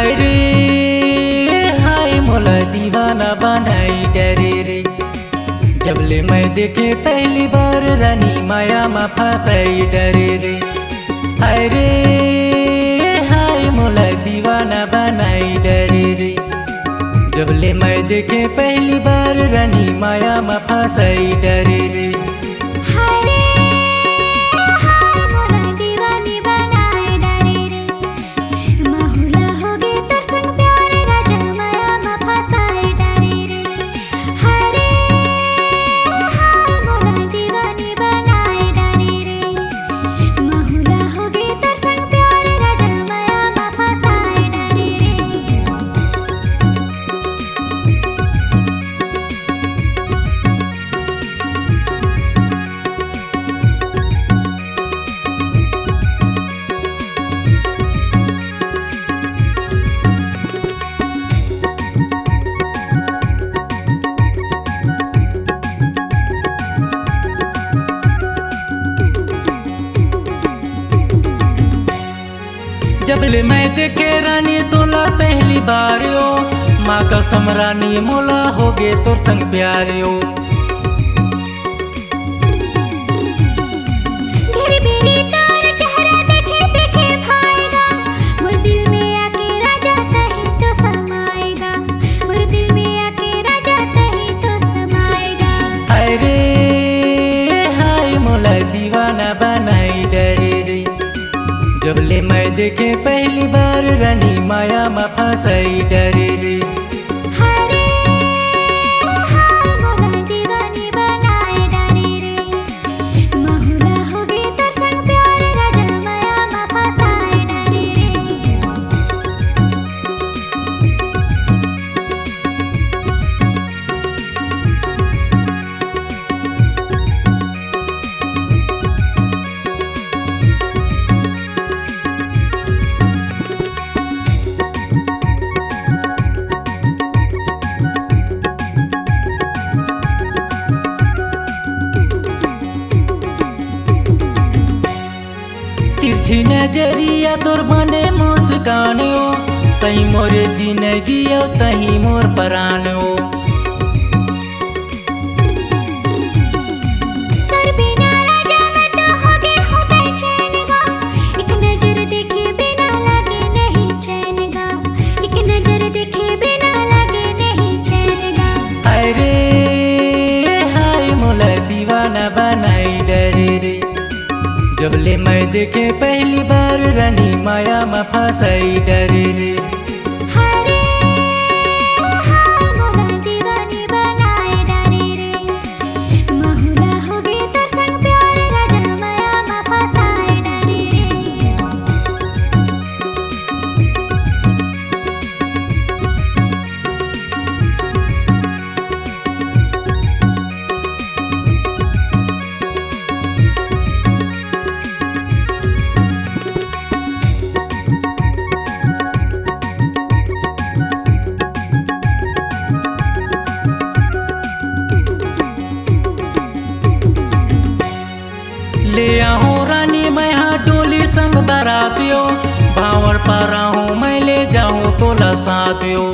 हाय रे हाय मोला दीवाना बनाई डरे रे। जबले मैं देखे पहली बार रानी माया मा फसाई डरे रे। हाय रे हाय मोला दीवाना बनाई डरे रे। जबले मैं देखे पहली बार रानी माया मा फसाई डरे रे। जबले मैं देखे रानी तोला पहली बार यो, माँ कसम रानी मोला हो गे तोर संग प्यार यो। हाय रे हाय मोला दीवाना बनाई डरे रे। जबले मैं देखे पहली बार रानी माया मा फसाई डरे रे। तिरछी नजरिया तोर बने मुस्कान हो, कहीं मोरे जिंदगी हो कहीं मोर परान हो। हाय रे हाय मोला दीवाना बनाई डरे रे। जबले मैं देखे पहली बार रानी माया मा फसाई डरे रे। ले आहूँ रानी मैं हाँ डोली संग बरातियो, भावर पर आहूँ मैं ले जाऊँ तोला साथियो।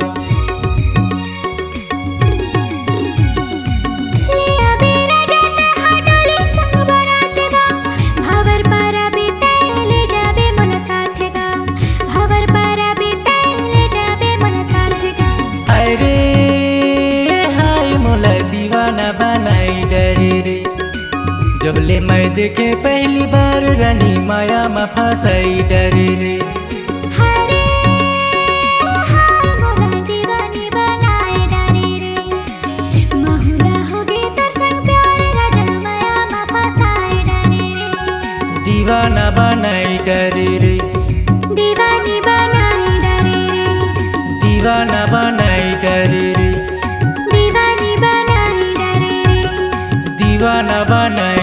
हाय रे हाय मोला दीवाना बनाई डरे रे। जबले मैं देखे पहली बार रानी माया मा फसाई डरे रे। दीवाना बनाई डरे रे। दीवानी बनाई डरे रे। दीवाना बनाई डरे रे। दीवानी बनाई डरे रे। दीवाना बनाई